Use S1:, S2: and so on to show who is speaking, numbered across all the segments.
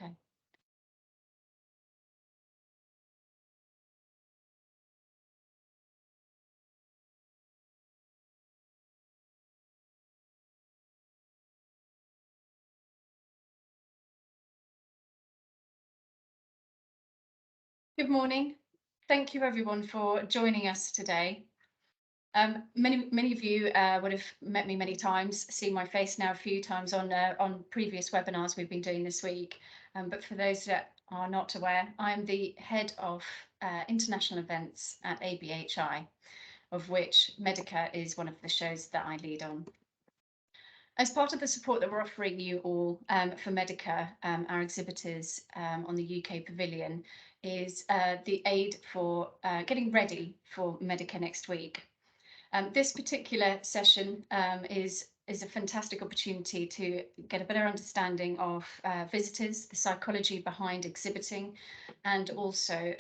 S1: Okay. Good morning. Thank you everyone for joining us today. Many of you would have met me many times, seen my face now a few times on previous webinars we've been doing this week. But for those that are not aware, I'm the head of international events at ABHI, of which Medica is one of the shows that I lead on. As part of the support that we're offering you all for Medica, our exhibitors on the UK Pavilion, is the aid for getting ready for Medica next week. This particular session is a fantastic opportunity to get a better understanding of visitors, the psychology behind exhibiting, and also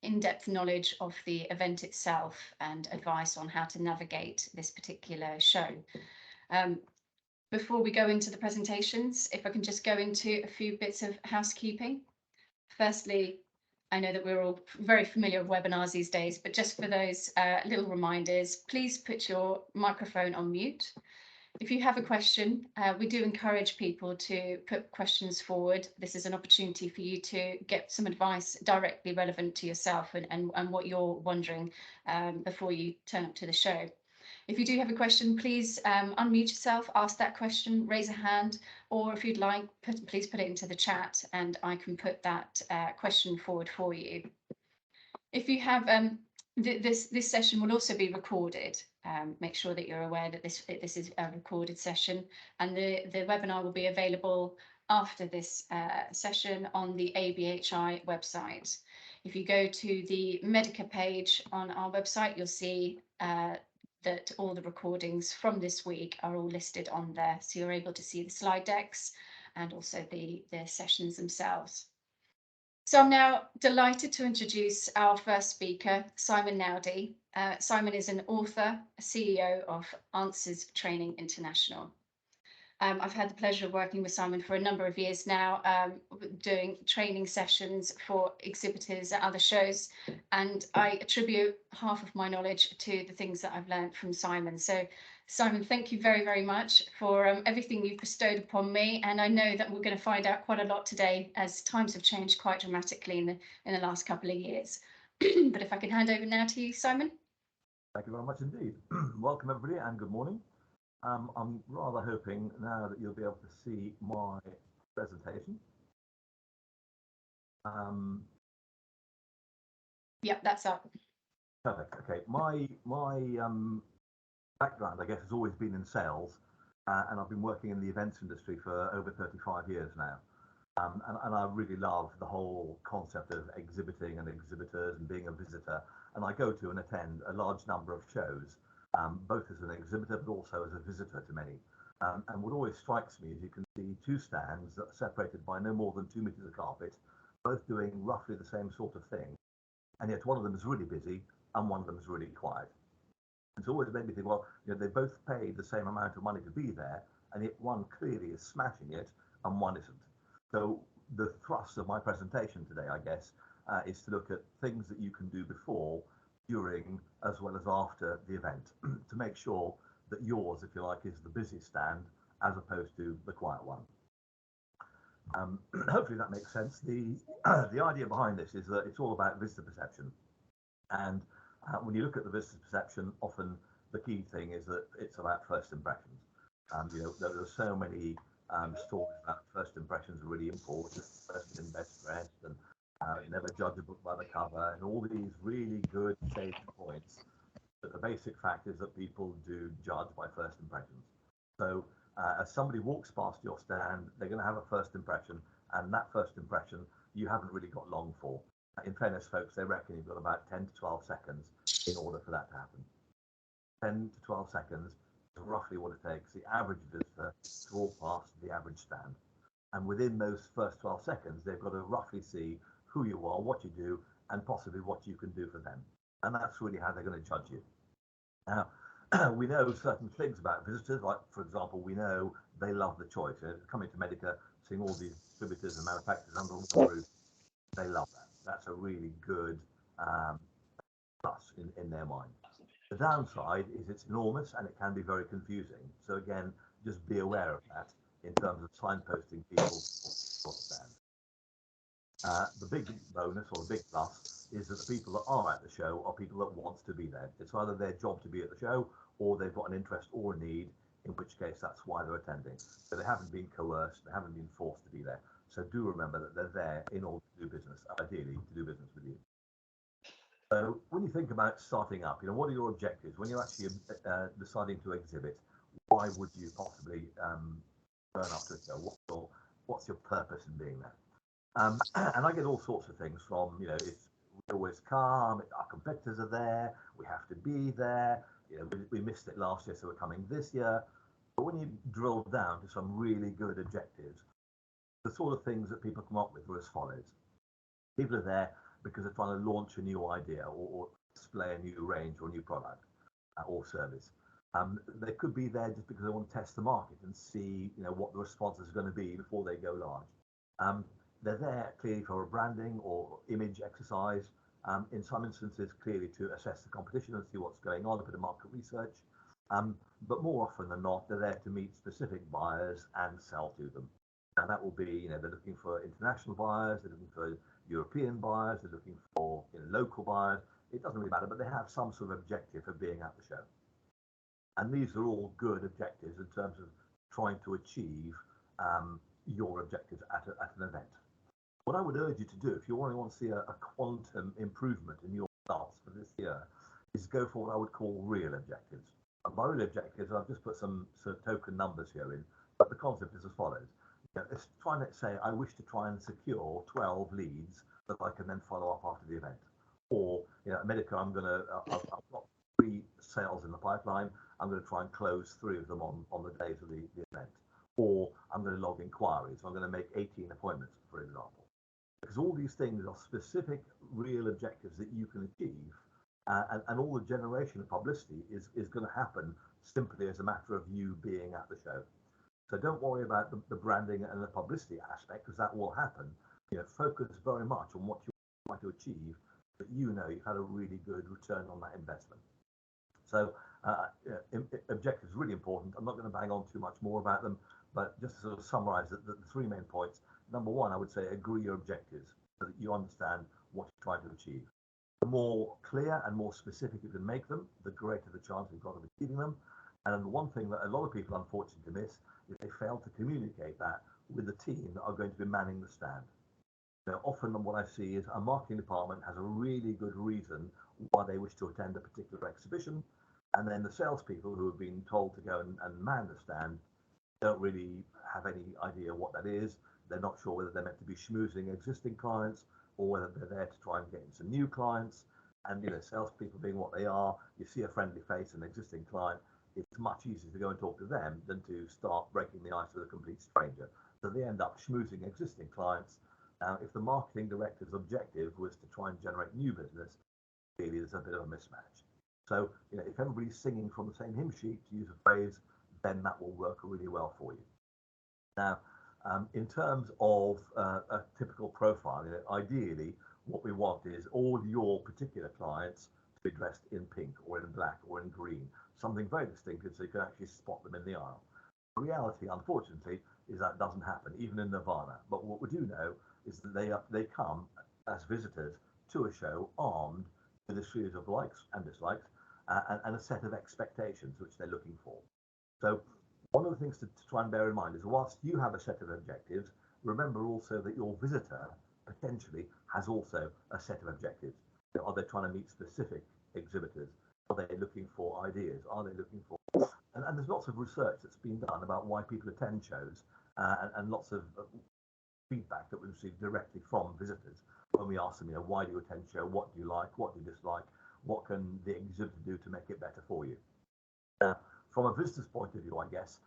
S1: in-depth knowledge of the event itself and advice on how to navigate this particular show. Before we go into the presentations, if I can just go into a few bits of housekeeping. Firstly, I know that we're all very familiar with webinars these days, but just for those little reminders, please put your microphone on mute. If you have a question, we do encourage people to put questions forward. This is an opportunity for you to get some advice directly relevant to yourself and what you're wondering before you turn up to the show. If you do have a question, please unmute yourself, ask that question, raise a hand, or if you'd like, please put it into the chat and I can put that question forward for you. If you have, this session will also be recorded. Make sure that you're aware that this is a recorded session, and the webinar will be available after this session on the ABHI website. If you go to the Medica page on our website, you'll see that all the recordings from this week are all listed on there. So you're able to see the slide decks and also the sessions themselves. So I'm now delighted to introduce our first speaker, Simon Naudi. Simon is an author, CEO of Answers Training International. I've had the pleasure of working with Simon for a number of years now, doing training sessions for exhibitors at other shows, and I attribute half of my knowledge to the things that I've learned from Simon. So Simon, thank you very, very much for everything you've bestowed upon me, and I know that we're going to find out quite a lot today as times have changed quite dramatically in the last couple of years. But if I can hand over now to you, Simon.
S2: Thank you very much indeed. Welcome everybody and good morning. I'm rather hoping now that you'll be able to see my presentation.
S1: Yep, that's up.
S2: Perfect. Okay, my background, I guess, has always been in sales, and I've been working in the events industry for over 35 years now. And I really love the whole concept of exhibiting and exhibitors and being a visitor. And I go to and attend a large number of shows, both as an exhibitor but also as a visitor to many. And what always strikes me is you can see two stands that are separated by no more than 2 meters of carpet, both doing roughly the same sort of thing. And yet one of them is really busy and one of them is really quiet. It's always made me think, well, you know, they both paid the same amount of money to be there, and yet one clearly is smashing it and one isn't. So the thrust of my presentation today, I guess, is to look at things that you can do before, during, as well as after the event to make sure that yours, if you like, is the busy stand as opposed to the quiet one. Hopefully that makes sense. The idea behind this is that it's all about visitor perception. And when you look at the visitor perception, often the key thing is that it's about first impressions. You know, there are so many stories about first impressions are really important, first in best dressed, and never judge a book by the cover, and all these really good data points. But the basic fact is that people do judge by first impressions. So as somebody walks past your stand, they're going to have a first impression, and that first impression you haven't really got long for. In fairness, folks, they reckon you've got about 10 to 12 seconds in order for that to happen. 10 to 12 seconds is roughly what it takes the average visitor to walk past the average stand. And within those first 12 seconds, they've got to roughly see who you are, what you do, and possibly what you can do for them. And that's really how they're going to judge you. Now, We know certain things about visitors, like, for example, we know they love the choice. Coming to Medica, seeing all these distributors and manufacturers under one roof, they love that. That's a really good um, plus in their mind. The downside is it's enormous and it can be very confusing. So again, just be aware of that in terms of signposting people to understand. The big bonus or the big plus is that the people that are at the show are people that want to be there. It's either their job to be at the show or they've got an interest or a need, in which case that's why they're attending. So they haven't been coerced, they haven't been forced to be there. So do remember that they're there in order to do business, ideally to do business with you. So when you think about starting up, what are your objectives? When you're actually deciding to exhibit, why would you possibly turn up to a show? What's your purpose in being there? And I get all sorts of things from, it's we always come, our competitors are there, we have to be there, we missed it last year, so we're coming this year. But when you drill down to some really good objectives, the sort of things that people come up with are as follows. People are there because they're trying to launch a new idea or display a new range or a new product or service. They could be there just because they want to test the market and see, what the response is going to be before they go large. They're there clearly for a branding or image exercise. In some instances, clearly to assess the competition and see what's going on, a bit of market research. But more often than not, they're there to meet specific buyers and sell to them. And that will be, they're looking for international buyers, they're looking for European buyers, they're looking for local buyers. It doesn't really matter, but they have some sort of objective for being at the show. And these are all good objectives in terms of trying to achieve your objectives at an event. What I would urge you to do, if you want to see a quantum improvement in your results for this year, is go for what I would call real objectives. And by real objectives, I've just put some sort of token numbers here in, but the concept is as follows. Let's try and say I wish to try and secure 12 leads that I can then follow up after the event. Or, at Medica, I've got 3 sales in the pipeline. I'm going to try and close 3 of them on the days of the event. Or I'm going to log inquiries. I'm going to make 18 appointments, for example. Because all these things are specific, real objectives that you can achieve, and all the generation of publicity is going to happen simply as a matter of you being at the show. So don't worry about the branding and the publicity aspect, because that will happen. Focus very much on what you're trying to achieve, but you've had a really good return on that investment. So objectives are really important. I'm not going to bang on too much more about them, but just to sort of summarize the 3 main points. Number 1, I would say agree your objectives so that you understand what you're trying to achieve. The more clear and more specific you can make them, the greater the chance you've got of achieving them. And the one thing that a lot of people unfortunately miss is they fail to communicate that with the team that are going to be manning the stand. Often what I see is a marketing department has a really good reason why they wish to attend a particular exhibition, and then the salespeople who have been told to go and man the stand don't really have any idea what that is. They're not sure whether they're meant to be schmoozing existing clients or whether they're there to try and get into new clients. And salespeople being what they are, you see a friendly face, an existing client, it's much easier to go and talk to them than to start breaking the ice with a complete stranger. So they end up schmoozing existing clients. Now, if the marketing director's objective was to try and generate new business, clearly there's a bit of a mismatch. So, if everybody's singing from the same hymn sheet, to use a phrase, then that will work really well for you. Now, in terms of a typical profile, ideally, what we want is all your particular clients to be dressed in pink or in black or in green, something very distinctive so you can actually spot them in the aisle. The reality, unfortunately, is that doesn't happen, even in Nirvana. But what we do know is that they come as visitors to a show armed with a series of likes and dislikes and a set of expectations which they're looking for. So one of the things to try and bear in mind is whilst you have a set of objectives, remember also that your visitor potentially has also a set of objectives. Are they trying to meet specific exhibitors? Are they looking for ideas? Are they looking for... And there's lots of research that's been done about why people attend shows and lots of feedback that we receive directly from visitors when we ask them, why do you attend show? What do you like? What do you dislike? What can the exhibitor do to make it better for you? From a visitor's point of view, I guess,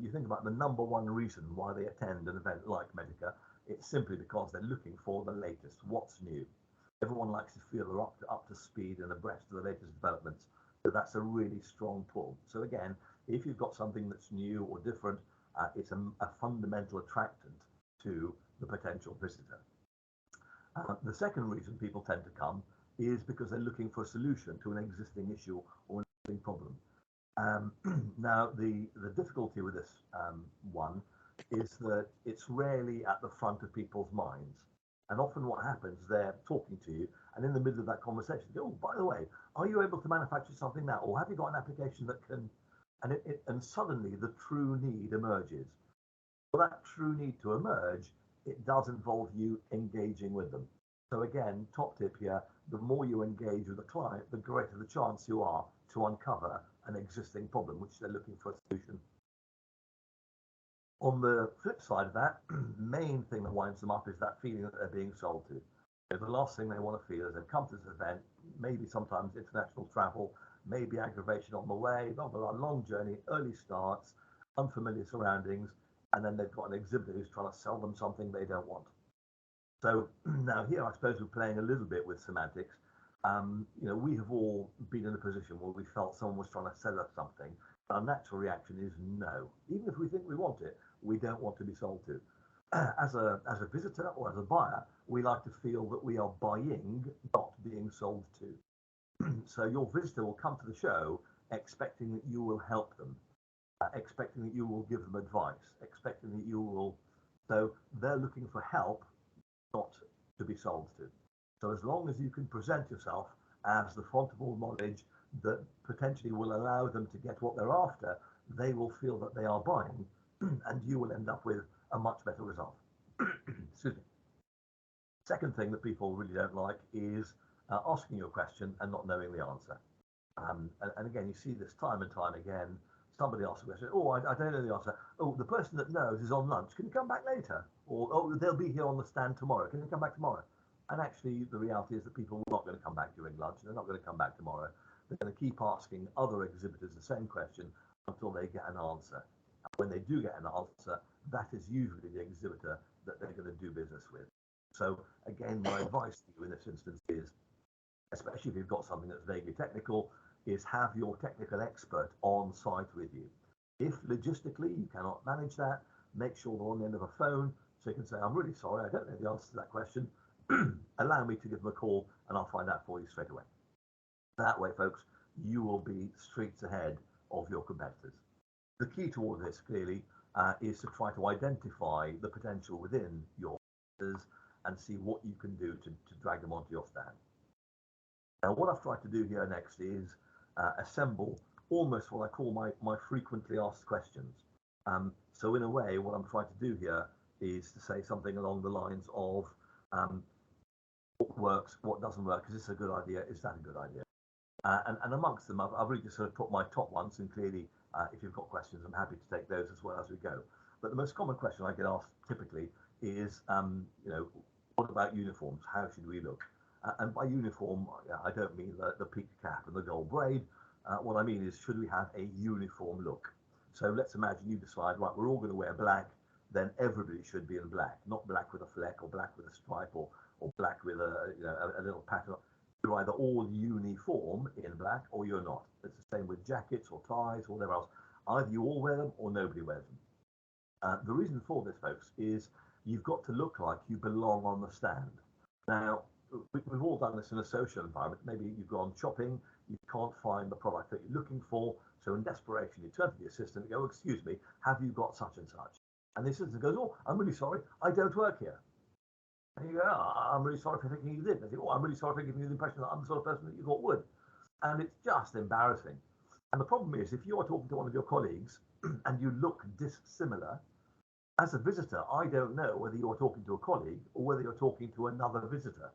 S2: you think about the number 1 reason why they attend an event like Medica. It's simply because they're looking for the latest, what's new. Everyone likes to feel they're up to speed and abreast of the latest developments. So that's a really strong pull. So again, if you've got something that's new or different, it's a fundamental attractant to the potential visitor. The second reason people tend to come is because they're looking for a solution to an existing issue or an existing problem. Now, the difficulty with this one is that it's rarely at the front of people's minds. And often what happens, they're talking to you, and in the middle of that conversation, they go, oh, by the way, are you able to manufacture something now? Or have you got an application that can, and suddenly the true need emerges. For that true need to emerge, it does involve you engaging with them. So again, top tip here, the more you engage with the client, the greater the chance you are to uncover an existing problem, which they're looking for a solution. On the flip side of that, main thing that winds them up is that feeling that they're being sold to. The last thing they want to feel is they've come to this event, maybe sometimes international travel, maybe aggravation on the way, blah, blah, blah, long journey, early starts, unfamiliar surroundings, and then they've got an exhibitor who's trying to sell them something they don't want. So now here, I suppose we're playing a little bit with semantics. We have all been in a position where we felt someone was trying to sell us something. Our natural reaction is no. Even if we think we want it, we don't want to be sold to. As a visitor or as a buyer, we like to feel that we are buying, not being sold to. So your visitor will come to the show expecting that you will help them, expecting that you will give them advice, expecting that you will. So they're looking for help, not to be sold to. So as long as you can present yourself as the font of all knowledge that potentially will allow them to get what they're after, they will feel that they are buying, and you will end up with a much better result. Excuse me. Second thing that people really don't like is asking you a question and not knowing the answer. And again, you see this time and time again. Somebody asks a question, oh, I don't know the answer. Oh, the person that knows is on lunch. Can you come back later? Or, oh, they'll be here on the stand tomorrow. Can you come back tomorrow? And actually, the reality is that people are not going to come back during lunch. They're not going to come back tomorrow. They're going to keep asking other exhibitors the same question until they get an answer. And when they do get an answer, that is usually the exhibitor that they're going to do business with. So again, my advice to you in this instance is, especially if you've got something that's vaguely technical, is have your technical expert on site with you. If logistically you cannot manage that, make sure they're on the end of a phone so you can say, I'm really sorry, I don't know the answer to that question. Allow me to give them a call and I'll find out for you straight away. That way, folks, you will be streets ahead of your competitors. The key to all this, clearly, is to try to identify the potential within your competitors and see what you can do to drag them onto your stand. Now, what I've tried to do here next is assemble almost what I call my frequently asked questions. So in a way, what I'm trying to do here is to say something along the lines of what works, what doesn't work, is this a good idea, is that a good idea? And amongst them, I've really just sort of put my top ones, and clearly, if you've got questions, I'm happy to take those as well as we go. But the most common question I get asked typically is, what about uniforms? How should we look? And by uniform, I don't mean the peaked cap and the gold braid. What I mean is, should we have a uniform look? So let's imagine you decide, right, we're all going to wear black, then everybody should be in black, not black with a fleck or black with a stripe or black with a little pattern. You're either all uniform in black or you're not. It's the same with jackets or ties or whatever else. Either you all wear them or nobody wears them. The reason for this, folks, is you've got to look like you belong on the stand. Now, we've all done this in a social environment. Maybe you've gone shopping, you can't find the product that you're looking for. So in desperation, you turn to the assistant and go, excuse me, have you got such and such? And the assistant goes, oh, I'm really sorry, I don't work here. And you go, oh, I'm really sorry for thinking you did. And they say, oh, I'm really sorry for giving you the impression that I'm the sort of person that you thought would. And it's just embarrassing. And the problem is, if you're talking to one of your colleagues and you look dissimilar, as a visitor, I don't know whether you're talking to a colleague or whether you're talking to another visitor.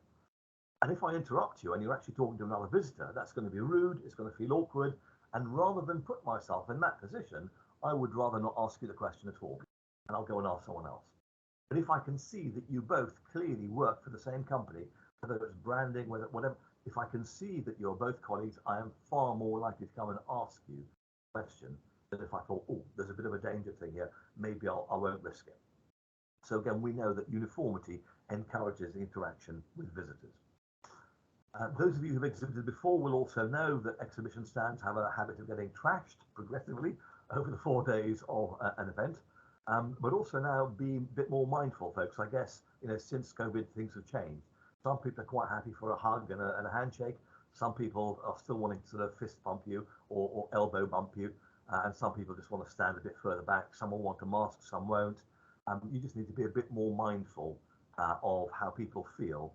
S2: And if I interrupt you and you're actually talking to another visitor, that's going to be rude, it's going to feel awkward. And rather than put myself in that position, I would rather not ask you the question at all. And I'll go and ask someone else. But if I can see that you both clearly work for the same company, whether it's branding, whatever, if I can see that you're both colleagues, I am far more likely to come and ask you a question than if I thought, oh, there's a bit of a danger thing here, maybe I won't risk it. So again, we know that uniformity encourages interaction with visitors. Those of you who've exhibited before will also know that exhibition stands have a habit of getting trashed progressively over the 4 days of an event. But also now be a bit more mindful, folks. I guess, since COVID, things have changed. Some people are quite happy for a hug and a handshake. Some people are still wanting to sort of fist bump you or elbow bump you. And some people just want to stand a bit further back. Some will want a mask, some won't. You just need to be a bit more mindful of how people feel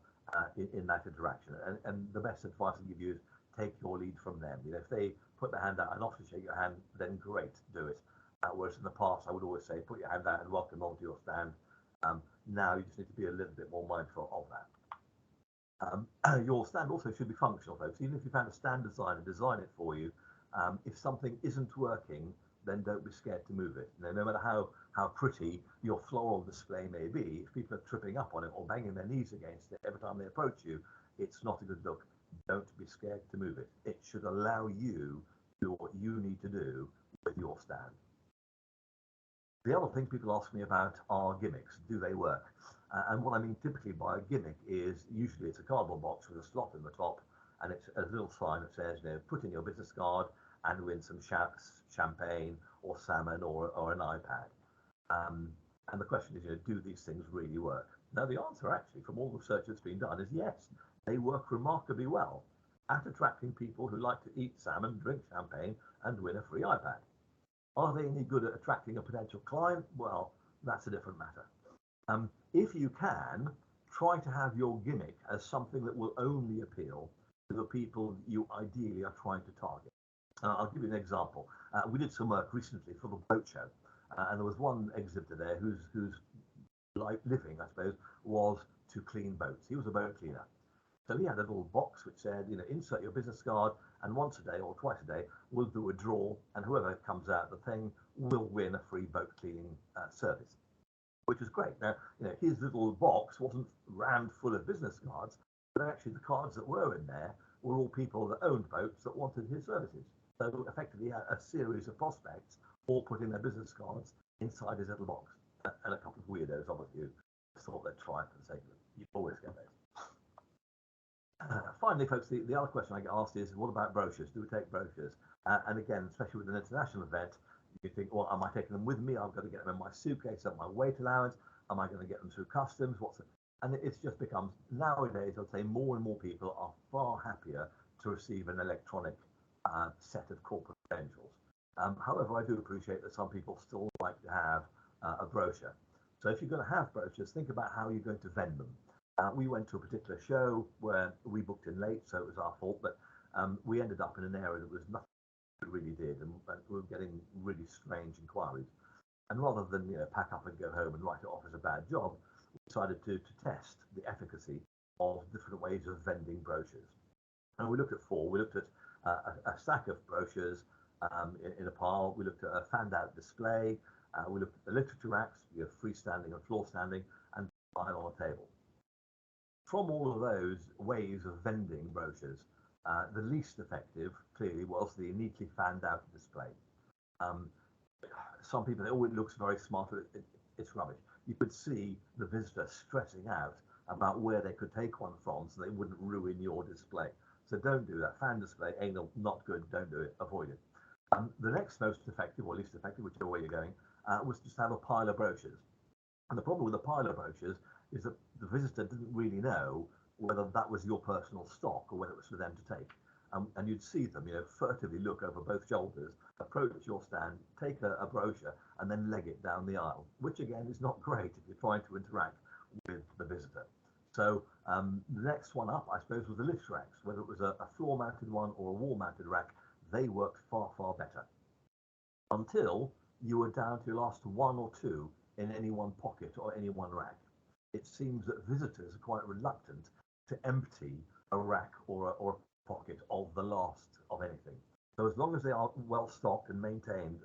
S2: in that interaction. And the best advice I give you is take your lead from them. If they put their hand out and offer to shake your hand, then great, do it. Whereas in the past, I would always say, put your hand out and welcome them onto your stand. Now you just need to be a little bit more mindful of that. Your stand also should be functional, folks. Even if you found a stand designer design it for you, if something isn't working, then don't be scared to move it. No matter how pretty your floral display may be, if people are tripping up on it or banging their knees against it every time they approach you, it's not a good look. Don't be scared to move it. It should allow you to do what you need to do with your stand. The other thing people ask me about are gimmicks. Do they work? And what I mean typically by a gimmick is usually it's a cardboard box with a slot in the top, and it's a little sign that says, put in your business card and win some champagne or salmon or an iPad. And the question is, do these things really work? Now, the answer actually, from all the research that's been done, is yes, they work remarkably well at attracting people who like to eat salmon, drink champagne, and win a free iPad. Are they any good at attracting a potential client? Well, that's a different matter. If you can, try to have your gimmick as something that will only appeal to the people you ideally are trying to target. I'll give you an example. We did some work recently for the boat show, and there was one exhibitor there whose living, I suppose, was to clean boats. He was a boat cleaner. So he had a little box which said, insert your business card, and once a day or twice a day, we'll do a draw, and whoever comes out the thing will win a free boat cleaning service, which was great. Now, his little box wasn't rammed full of business cards, but actually the cards that were in there were all people that owned boats that wanted his services. So effectively, a series of prospects all putting their business cards inside his little box, and a couple of weirdos, obviously, who thought they'd try it for the sake of it. You always get those. Finally, folks, the other question I get asked is, what about brochures? Do we take brochures? And again, especially with an international event, you think, well, am I taking them with me? I've got to get them in my suitcase at my weight allowance. Am I going to get them through customs? And it's just becomes, nowadays, I'd say more and more people are far happier to receive an electronic set of corporate credentials. However, I do appreciate that some people still like to have a brochure. So if you're going to have brochures, think about how you're going to vend them. We went to a particular show where we booked in late, so it was our fault, but we ended up in an area that was nothing we really did, and we were getting really strange inquiries. And rather than pack up and go home and write it off as a bad job, we decided to test the efficacy of different ways of vending brochures. And we looked at four. We looked at a stack of brochures in a pile. We looked at a fanned out display. We looked at the literature racks, freestanding and floor standing, and pile on a table. From all of those ways of vending brochures, the least effective clearly was the neatly fanned out display. Some people, it looks very smart, it's rubbish. You could see the visitor stressing out about where they could take one from so they wouldn't ruin your display. So don't do that. Fan display ain't not good, don't do it, avoid it. The next most effective, or least effective, whichever way you're going, was just have a pile of brochures. And the problem with a pile of brochures is that the visitor didn't really know whether that was your personal stock or whether it was for them to take. And you'd see them, furtively look over both shoulders, approach your stand, take a brochure, and then leg it down the aisle, which again is not great if you're trying to interact with the visitor. So the next one up, I suppose, was the literature racks. Whether it was a floor-mounted one or a wall-mounted rack, they worked far, far better. Until you were down to your last one or two in any one pocket or any one rack. It seems that visitors are quite reluctant to empty a rack or a pocket of the last of anything. So as long as they are well stocked and maintained,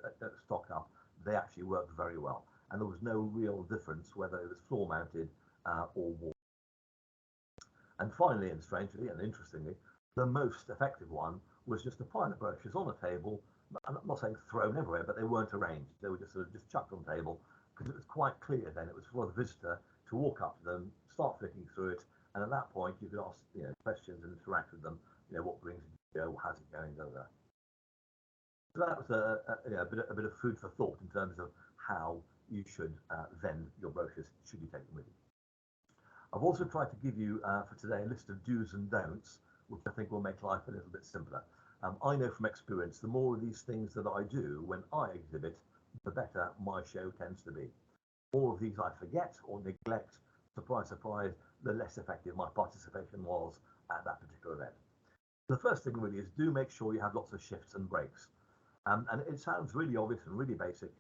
S2: stocked up, they actually work very well. And there was no real difference whether it was floor mounted or wall. And finally, and strangely and interestingly, the most effective one was just a pile of brochures on a table. I'm not saying thrown everywhere, but they weren't arranged. They were just sort of just chucked on the table, because it was quite clear then it was for the visitor to walk up to them, start flicking through it, And at that point, you could ask questions and interact with them. What brings you joy? How's it going? So that was a bit of food for thought in terms of how you should vend your brochures, should you take them with you. I've also tried to give you for today a list of do's and don'ts, which I think will make life a little bit simpler. I know from experience, the more of these things that I do when I exhibit, the better my show tends to be. The more of these I forget or neglect, surprise, surprise, the less effective my participation was at that particular event. The first thing really is do make sure you have lots of shifts and breaks. And it sounds really obvious and really basic.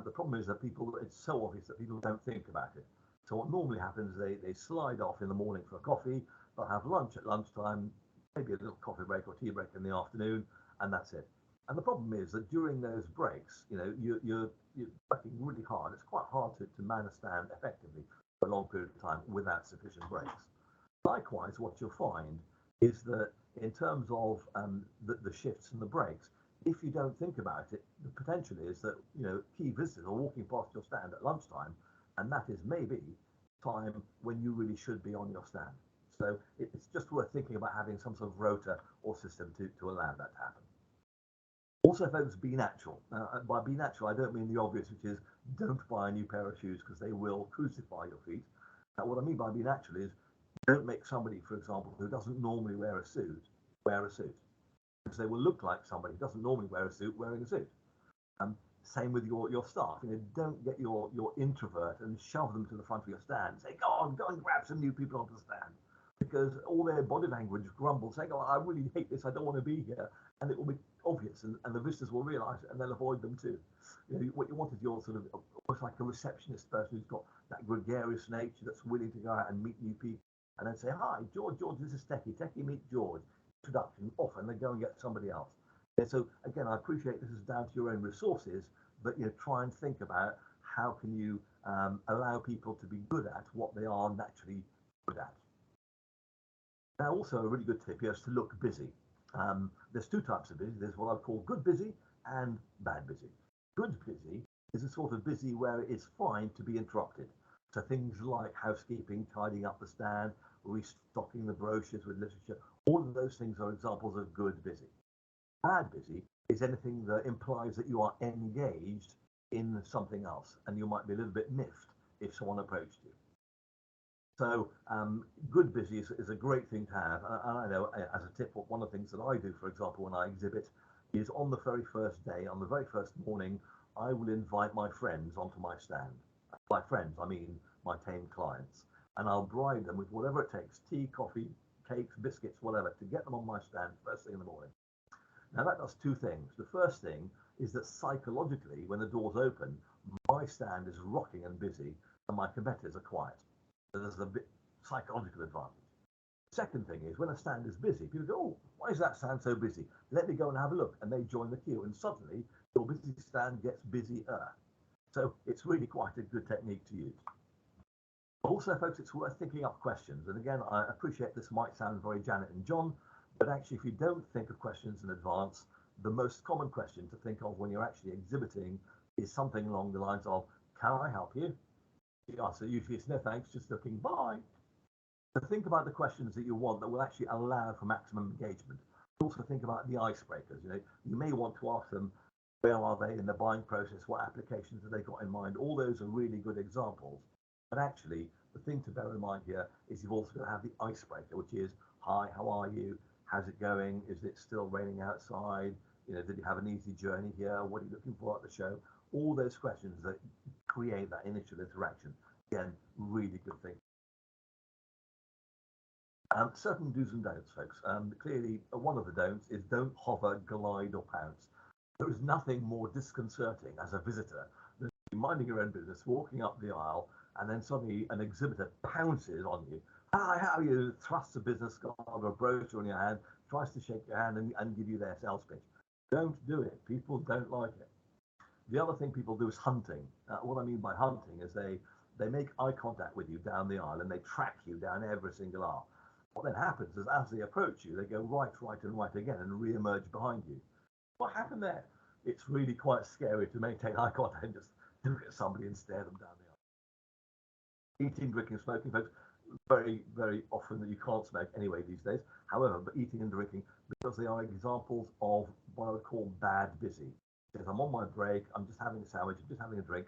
S2: The problem is that it's so obvious that people don't think about it. So what normally happens, they slide off in the morning for a coffee, they'll have lunch at lunchtime, maybe a little coffee break or tea break in the afternoon, and that's it. And the problem is that during those breaks, you're working really hard. It's quite hard to man a stand effectively for a long period of time without sufficient breaks. Likewise, what you'll find is that in terms of the shifts and the breaks, if you don't think about it, the potential is that key visitors are walking past your stand at lunchtime, and that is maybe time when you really should be on your stand. So it's just worth thinking about having some sort of rota or system to allow that to happen. Also, folks, be natural. By be natural, I don't mean the obvious, which is don't buy a new pair of shoes because they will crucify your feet. What I mean by be natural is don't make somebody, for example, who doesn't normally wear a suit, wear a suit. Because they will look like somebody who doesn't normally wear a suit wearing a suit. Same with your staff. Don't get your introvert and shove them to the front of your stand. Say, go and grab some new people onto the stand. Because all their body language grumbles, saying, I really hate this, I don't want to be here. And it will be obvious, and the visitors will realise it, and they'll avoid them too. What you want is your sort of almost like a receptionist person who's got that gregarious nature that's willing to go out and meet new people and then say, hi, George, this is Techie, meet George. Introduction, off, and then go and get somebody else. So again, I appreciate this is down to your own resources, but try and think about how can you allow people to be good at what they are naturally good at. Now, also a really good tip here is to look busy. There's two types of busy. There's what I call good busy and bad busy. Good busy is a sort of busy where it is fine to be interrupted. So things like housekeeping, tidying up the stand, restocking the brochures with literature, all of those things are examples of good busy. Bad busy is anything that implies that you are engaged in something else, and you might be a little bit miffed if someone approached you. So good busy is a great thing to have. And I know, as a tip, one of the things that I do, for example, when I exhibit, is on the very first day, on the very first morning, I will invite my friends onto my stand. By friends, I mean my tame clients. And I'll bribe them with whatever it takes, tea, coffee, cakes, biscuits, whatever, to get them on my stand first thing in the morning. Now that does two things. The first thing is that psychologically, when the doors open, my stand is rocking and busy, and my competitors are quiet. So there's a bit psychological advantage. Second thing is when a stand is busy, people go, oh, why is that stand so busy? Let me go and have a look. And they join the queue, and suddenly your busy stand gets busier. So it's really quite a good technique to use. Also, folks, it's worth thinking up questions. And again, I appreciate this might sound very Janet and John, but actually, if you don't think of questions in advance, the most common question to think of when you're actually exhibiting is something along the lines of, can I help you? The answer usually is no thanks, just looking, bye. So think about the questions that you want that will actually allow for maximum engagement. Also think about the icebreakers. You may want to ask them, where are they in the buying process? What applications have they got in mind? All those are really good examples. But actually, the thing to bear in mind here is you've also got to have the icebreaker, which is, hi, how are you? How's it going? Is it still raining outside? Did you have an easy journey here? What are you looking for at the show? All those questions that create that initial interaction. Again, really good thing. Certain do's and don'ts, folks. Clearly, one of the don'ts is don't hover, glide, or pounce. There is nothing more disconcerting as a visitor than minding your own business, walking up the aisle, and then suddenly an exhibitor pounces on you. Hi, how are you? Thrusts a business card or a brochure in your hand, tries to shake your hand and give you their sales pitch. Don't do it. People don't like it. The other thing people do is hunting. What I mean by hunting is they make eye contact with you down the aisle and they track you down every single aisle. What then happens is as they approach you, they go right, and right again and re-emerge behind you. What happened there? It's really quite scary to maintain eye contact and just look at somebody and stare them down the aisle. Eating, drinking, smoking, folks. very, very often that you can't smoke anyway these days. However, but eating and drinking, because they are examples of what I would call bad busy. If I'm on my break, I'm just having a sandwich, I'm just having a drink,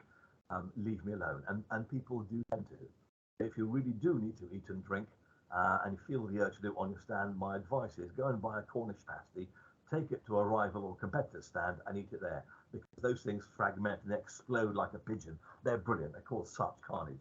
S2: leave me alone. And people do tend to. If you really do need to eat and drink, and you feel the urge to do it on your stand, my advice is go and buy a Cornish pasty, take it to a rival or competitor stand and eat it there. Because those things fragment and explode like a pigeon. They're brilliant. They cause such carnage.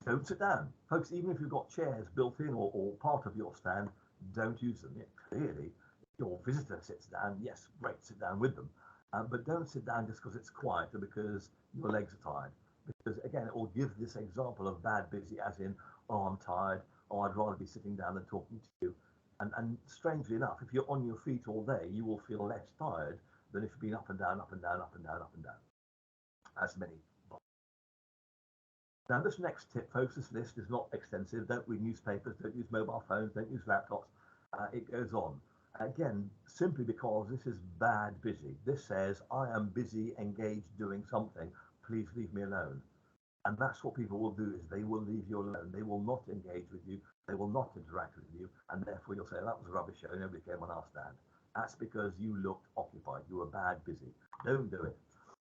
S2: Don't sit down. Folks, even if you've got chairs built in or part of your stand, don't use them. Yeah, clearly, if your visitor sits down, yes, great, sit down with them. But don't sit down just because it's quiet or because your legs are tired. Because again, it will give this example of bad busy, as in, oh, I'm tired, oh, I'd rather be sitting down than talking to you. And strangely enough, if you're on your feet all day, you will feel less tired than if you've been up and down, up and down, up and down, up and down. As many. Now, this next tip, folks, this list is not extensive. Don't read newspapers, don't use mobile phones, don't use laptops. It goes on. Again, simply because this is bad busy. This says, I am busy, engaged, doing something. Please leave me alone. And that's what people will do, is they will leave you alone. They will not engage with you. They will not interact with you. And therefore, you'll say, that was a rubbish show. Nobody came on our stand. That's because you looked occupied. You were bad busy. Don't do it.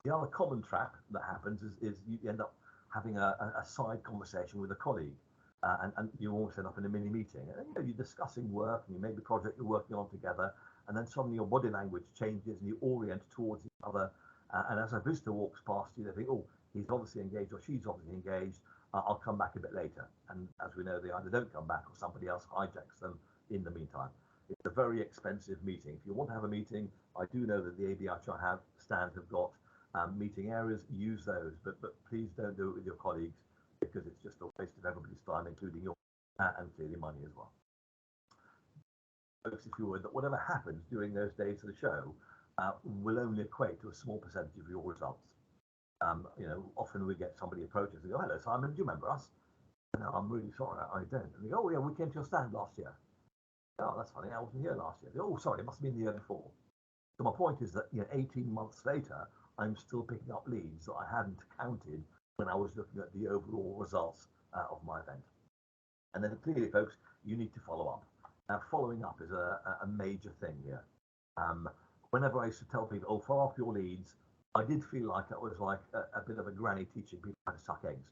S2: The other common trap that happens is you end up having a side conversation with a colleague, and you almost end up in a mini meeting. And you're discussing work, and you maybe project you're working on together, and then suddenly your body language changes, and you orient towards each other. And as a visitor walks past you, they think, oh, he's obviously engaged or she's obviously engaged. I'll come back a bit later. And as we know, they either don't come back or somebody else hijacks them in the meantime. It's a very expensive meeting. If you want to have a meeting, I do know that the ABHR stands have got meeting areas, use those, but please don't do it with your colleagues, because it's just a waste of everybody's time, including yours, and clearly money as well. Folks, if you would, that whatever happens during those days of the show will only equate to a small percentage of your results. Often we get somebody approaches and go, hello Simon, do you remember us? No, I'm really sorry, I don't. And they go, oh yeah, we came to your stand last year. Oh, that's funny, I wasn't here last year. They go, oh, sorry, it must have been the year before. So my point is that 18 months later, I'm still picking up leads that I hadn't counted when I was looking at the overall results of my event. And then clearly, folks, you need to follow up. Now, following up is a major thing here. Whenever I used to tell people, oh, follow up your leads, I did feel like it was like a bit of a granny teaching people how to suck eggs.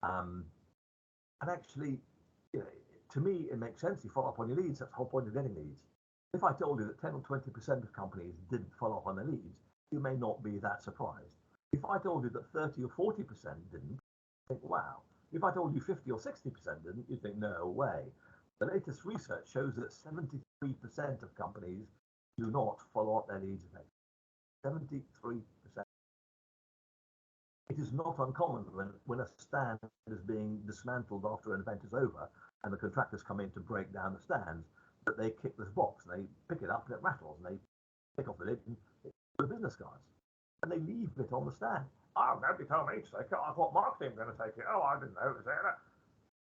S2: And actually, to me, it makes sense. You follow up on your leads. That's the whole point of getting leads. If I told you that 10 or 20% of companies didn't follow up on their leads, you may not be that surprised. If I told you that 30 or 40% didn't, think, wow. If I told you 50 or 60% didn't, you'd think, no way. The latest research shows that 73% of companies do not follow up their leads effectively. 73%. It is not uncommon when a stand is being dismantled after an event is over and the contractors come in to break down the stands, that they kick this box and they pick it up and it rattles and they take off the lid and the business cards, and they leave it on the stand. Oh, nobody told me to take it. I thought marketing was going to take it. Oh, I didn't know it was there.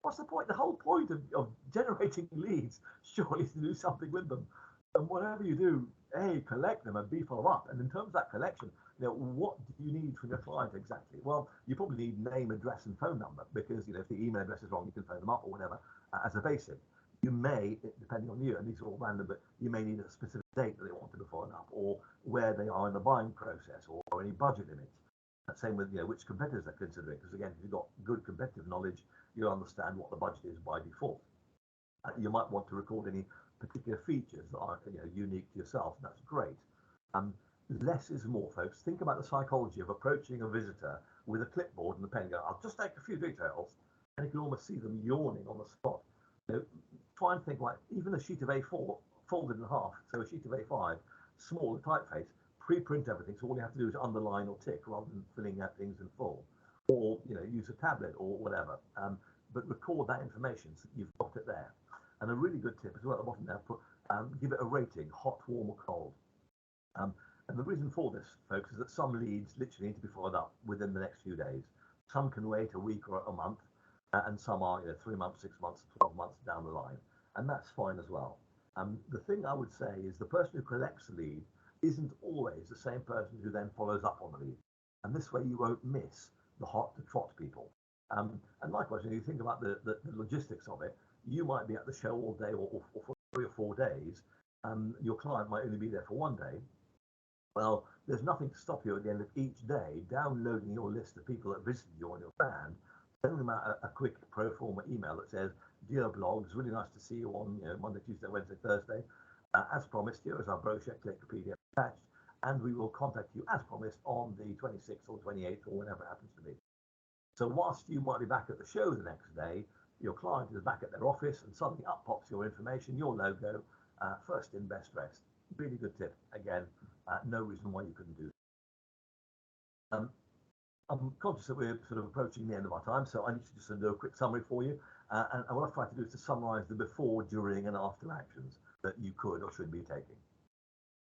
S2: What's the point? The whole point of generating leads surely is to do something with them. And whatever you do, A, collect them, and B, follow up. And in terms of that collection, what do you need from your client exactly? Well, you probably need name, address, and phone number, because if the email address is wrong, you can phone them up or whatever as a basic. You may, depending on you, and these are all random, but you may need a specific date that they want to be followed up, or where they are in the buying process, or any budget limits. Same with which competitors they're considering, because again, if you've got good competitive knowledge, you'll understand what the budget is by default. You might want to record any particular features that are unique to yourself, and that's great. Less is more, folks. Think about the psychology of approaching a visitor with a clipboard and a pen and go, I'll just take a few details, and you can almost see them yawning on the spot. Try and think like even a sheet of A4 folded in half, so a sheet of A5, smaller typeface, pre-print everything, so all you have to do is underline or tick rather than filling out things in full, or use a tablet or whatever, but record that information so you've got it there. And a really good tip as well at the bottom there, give it a rating, hot, warm or cold. And the reason for this, folks, is that some leads literally need to be followed up within the next few days. Some can wait a week or a month, and some are 3 months, 6 months, 12 months down the line, and that's fine as well. The thing I would say is the person who collects the lead isn't always the same person who then follows up on the lead, and this way you won't miss the hot to trot people. And And likewise, when you think about the logistics of it, you might be at the show all day or for 3 or 4 days. Your client might only be there for one day. Well, there's nothing to stop you at the end of each day downloading your list of people that visited you on your stand, sending them out a quick pro forma email that says, "Dear blogs, really nice to see you on Monday, Tuesday, Wednesday, Thursday. As promised, here is our brochure, click the PDF attached, and we will contact you as promised on the 26th or 28th or whenever it happens to be." So whilst you might be back at the show the next day, your client is back at their office and suddenly up pops your information, your logo, first in, best dressed. Really good tip. Again, no reason why you couldn't do that. I'm conscious that we're sort of approaching the end of our time, so I need to just do a quick summary for you. And what I've tried to do is to summarise the before, during, and after actions that you could or should be taking.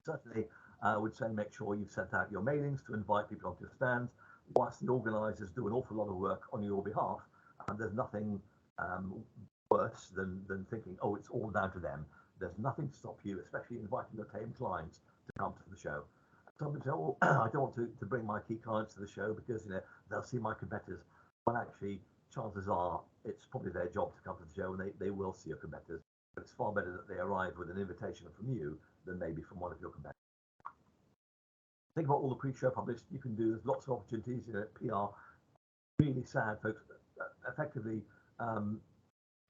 S2: Certainly, I would say make sure you've sent out your mailings to invite people onto your stands. Whilst the organisers do an awful lot of work on your behalf, there's nothing worse than thinking, oh, it's all down to them. There's nothing to stop you, especially inviting your tame clients to come to the show. Some people say, oh, I don't want to bring my key clients to the show because they'll see my competitors. Well, actually, chances are it's probably their job to come to the show and they will see your competitors. But it's far better that they arrive with an invitation from you than maybe from one of your competitors. Think about all the pre-show published you can do. There's lots of opportunities. PR. Really sad, folks. Effectively,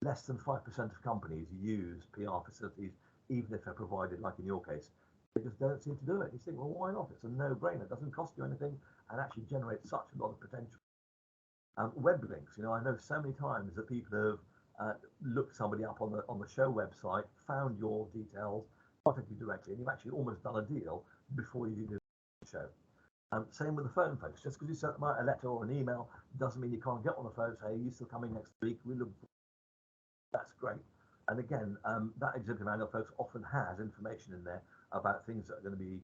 S2: less than 5% of companies use PR facilities, even if they're provided, like in your case. They just don't seem to do it. You think, well, why not? It's a no-brainer. It doesn't cost you anything and actually generates such a lot of potential. Web links. I know so many times that people have looked somebody up on the show website, found your details, contacted you directly, and you've actually almost done a deal before you do the show. Same with the phone, folks. Just because you sent them out a letter or an email doesn't mean you can't get on the phone and say, "Are you still coming next week? We look." That's great. And again, that exhibitor manual, folks, often has information in there about things that are going to be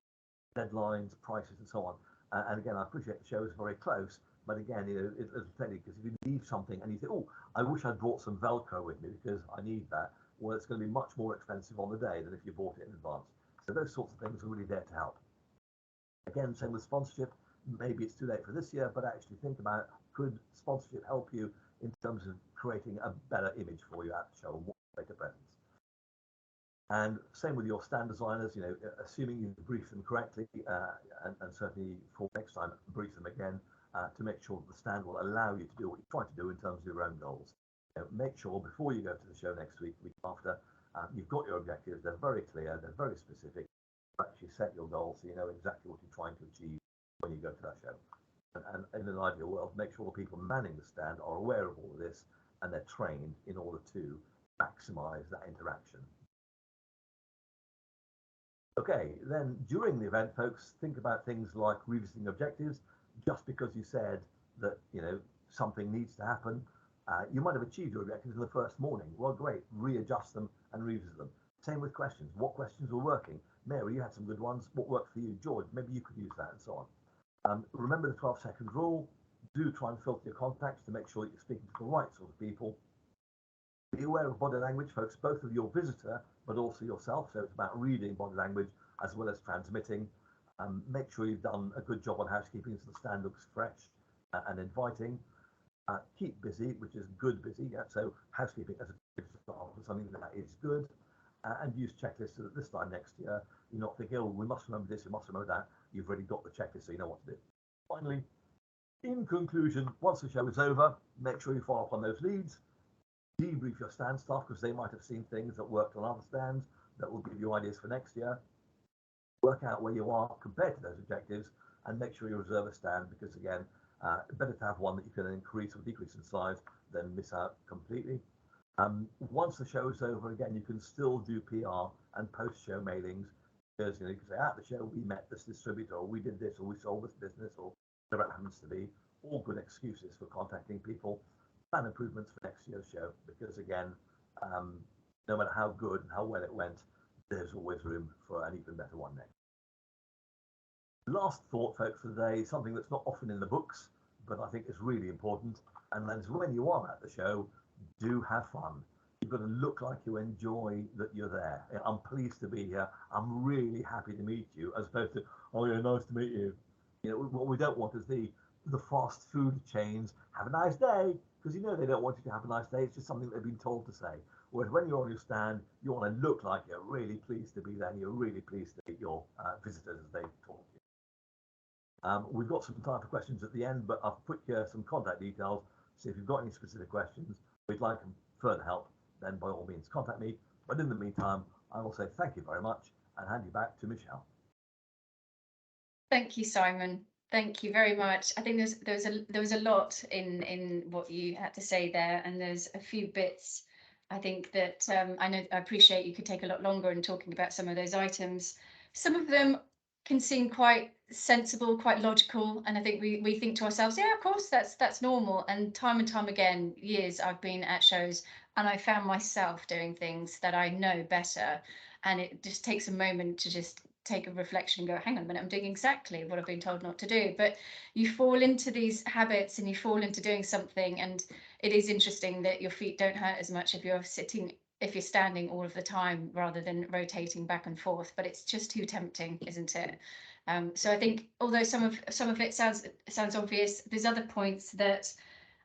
S2: deadlines, prices, and so on. And again, I appreciate the show is very close, but again, it's plenty, because if you leave something and you think, oh, I wish I'd brought some Velcro with me because I need that, well, it's going to be much more expensive on the day than if you bought it in advance. So those sorts of things are really there to help. Again, same with sponsorship. Maybe it's too late for this year, but actually think about, could sponsorship help you in terms of creating a better image for you at the show and more greater presence? And same with your stand designers, assuming you brief them correctly, and certainly for next time, brief them again to make sure that the stand will allow you to do what you're trying to do in terms of your own goals. Make sure before you go to the show next week, week after, you've got your objectives. They're very clear, they're very specific. You actually set your goals so you know exactly what you're trying to achieve when you go to that show. And in an ideal world, make sure the people manning the stand are aware of all of this and they're trained in order to maximize that interaction. Okay, then during the event, folks, think about things like revisiting objectives. Just because you said that something needs to happen, you might have achieved your objectives in the first morning. Well, great, readjust them and revisit them. Same with questions. What questions were working? Mary, you had some good ones. What worked for you? George, maybe you could use that, and so on. Remember the 12-second rule. Do try and filter your contacts to make sure that you're speaking to the right sort of people. Be aware of body language, folks, both of your visitor, but also yourself. So it's about reading body language as well as transmitting. Make sure you've done a good job on housekeeping so the stand looks fresh and inviting. Keep busy, which is good busy. Yeah? So housekeeping as a good start for something that is good. And use checklists so that this time next year, you're not thinking, oh, we must remember this, we must remember that. You've already got the checklist, so you know what to do. Finally, in conclusion, once the show is over, make sure you follow up on those leads. Debrief your stand staff because they might have seen things that worked on other stands that will give you ideas for next year. Work out where you are compared to those objectives and make sure you reserve a stand because, again, better to have one that you can increase or decrease in size than miss out completely. Once the show is over, again, you can still do PR and post-show mailings because you can say, at the show, we met this distributor, or we did this, or we sold this business, or whatever it happens to be. All good excuses for contacting people. Plan improvements for next year's show because, again, no matter how good and how well it went, there's always room for an even better one next. Last thought, folks, for today, something that's not often in the books, but I think is really important, and that is when you are at the show, do have fun. You've got to look like you enjoy that you're there. I'm pleased to be here. I'm really happy to meet you, as opposed to, oh yeah, nice to meet you. What we don't want is the the fast food chains, have a nice day, because you know they don't want you to have a nice day. It's just something they've been told to say. Whereas when you're on your stand, you want to look like you're really pleased to be there and you're really pleased to meet your visitors as they talk to you. We've got some time for questions at the end, but I've put here some contact details. So if you've got any specific questions, we'd like further help, then by all means contact me. But in the meantime, I will say thank you very much and hand you back to Michelle.
S1: Thank you, Simon. Thank you very much. I think there was a lot in what you had to say there, and there's a few bits I think that I appreciate you could take a lot longer in talking about some of those items. Some of them can seem quite sensible, quite logical, and I think we think to ourselves, yeah, of course, that's normal. And time again, years I've been at shows and I found myself doing things that I know better, and it just takes a moment to just take a reflection and go, hang on a minute, I'm doing exactly what I've been told not to do. But you fall into these habits and you fall into doing something, and it is interesting that your feet don't hurt as much if you're standing all of the time rather than rotating back and forth. But it's just too tempting, isn't it? So I think although some of it sounds obvious, there's other points that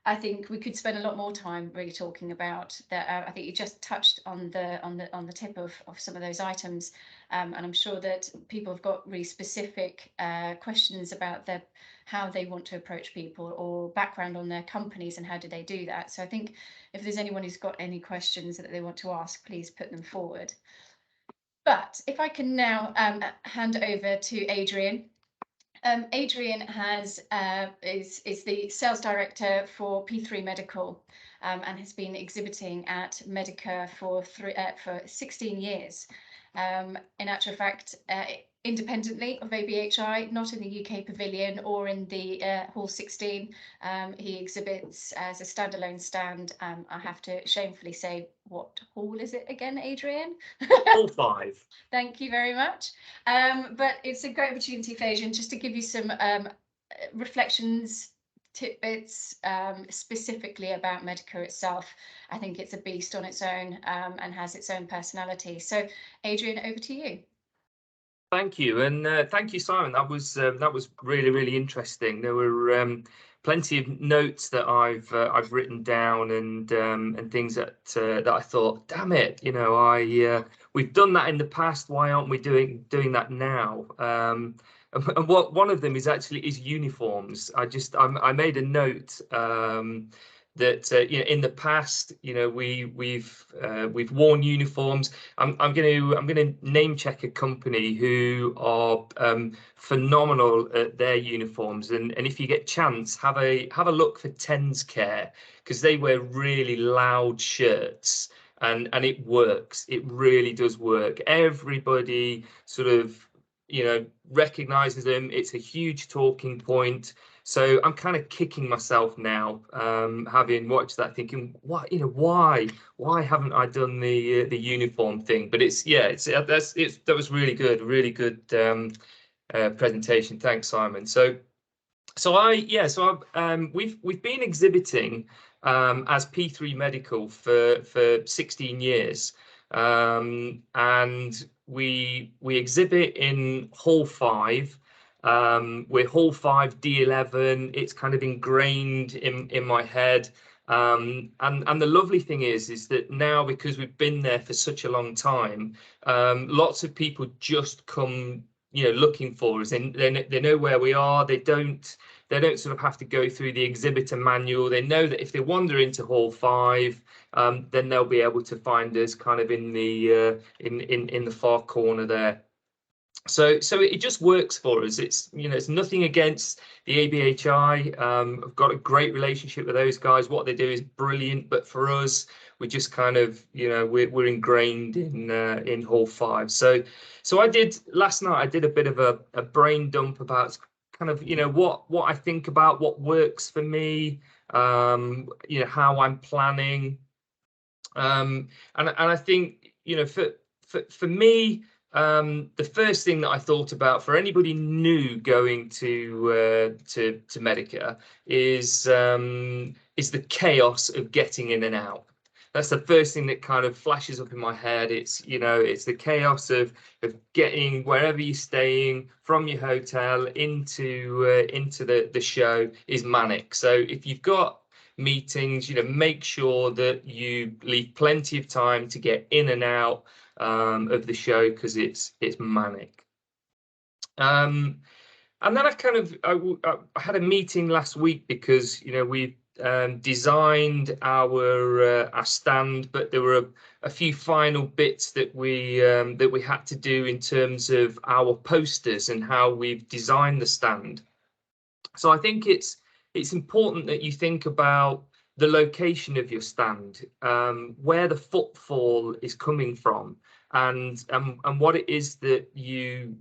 S1: I think we could spend a lot more time really talking about. That I think you just touched on the tip of some of those items, and I'm sure that people have got really specific questions about how they want to approach people or background on their companies and how do they do that. So I think if there's anyone who's got any questions that they want to ask, please put them forward. But if I can now hand over to Adrian. Adrian is the sales director for P3 Medical, and has been exhibiting at Medica for 16 years. In actual fact, independently of ABHI, not in the UK Pavilion or in the Hall 16. He exhibits as a standalone stand. I have to shamefully say, what hall is it again, Adrian?
S3: Hall 5.
S1: Thank you very much. But it's a great opportunity for Adrian just to give you some reflections, tidbits, specifically about Medica itself. I think it's a beast on its own, and has its own personality. So Adrian, over to you.
S3: Thank you, and thank you, Simon. That was really interesting. There were plenty of notes that I've written down, and things that I thought, damn it, you know, we've done that in the past. Why aren't we doing that now? And one of them is uniforms. I made a note that you know, in the past, you know, we've worn uniforms. I'm going to name check a company who are phenomenal at their uniforms, and if you get chance, have a look for Tens Care, because they wear really loud shirts, and it works. It really does work. Everybody sort of, you know, recognizes them. It's a huge talking point. So I'm kind of kicking myself now, having watched that, thinking, what, you know, why haven't I done the uniform thing? But that was really good presentation. Thanks, Simon. We've been exhibiting as P3 Medical for 16 years, and we exhibit in Hall 5. We're Hall 5 D11. It's kind of ingrained in my head, and the lovely thing is that now, because we've been there for such a long time, lots of people just come, you know, looking for us, and they know where we are. They don't sort of have to go through the exhibitor manual. They know that if they wander into Hall 5, then they'll be able to find us kind of in the far corner there. So it just works for us. It's, you know, it's nothing against the ABHI. I've got a great relationship with those guys. What they do is brilliant, but for us, we just kind of, you know, we're ingrained in Hall 5. So I did last night. I did a bit of a brain dump about kind of, you know, what I think about what works for me, you know, how I'm planning, and I think, you know, for me, the first thing that I thought about for anybody new going to Medica is the chaos of getting in and out. that's the first thing that kind of flashes up in my head. It's, you know, it's the chaos of getting wherever you're staying from your hotel into the show is manic. So if you've got meetings, you know, make sure that you leave plenty of time to get in and out of the show, because it's manic. And then I had a meeting last week because, you know, we designed our stand, but there were a few final bits that we had to do in terms of our posters and how we've designed the stand. So I think it's important that you think about the location of your stand, where the footfall is coming from, and what it is that you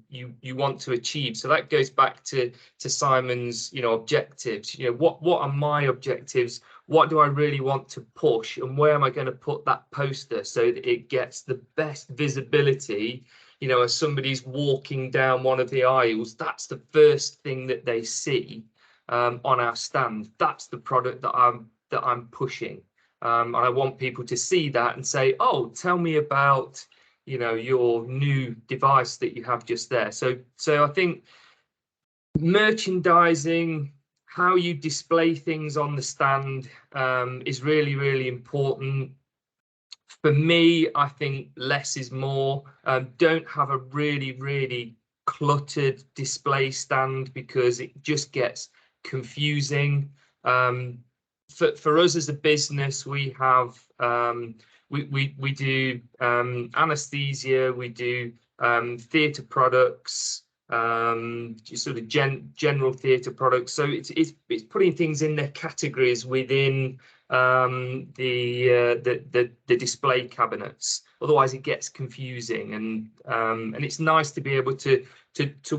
S3: want to achieve. So that goes back to Simon's, you know, objectives. You know, what are my objectives? What do I really want to push, and where am I going to put that poster so that it gets the best visibility? You know, as somebody's walking down one of the aisles, that's the first thing that they see on our stand. That's the product that I'm pushing, and I want people to see that and say, oh, tell me about, you know, your new device that you have just there. So I think merchandising, how you display things on the stand, is really, really important. For me, I think less is more. Don't have a really cluttered display stand, because it just gets confusing. For us as a business, we have we do anesthesia, we do theatre products, sort of general theatre products. So it's putting things in their categories within the display cabinets. Otherwise it gets confusing, and it's nice to be able to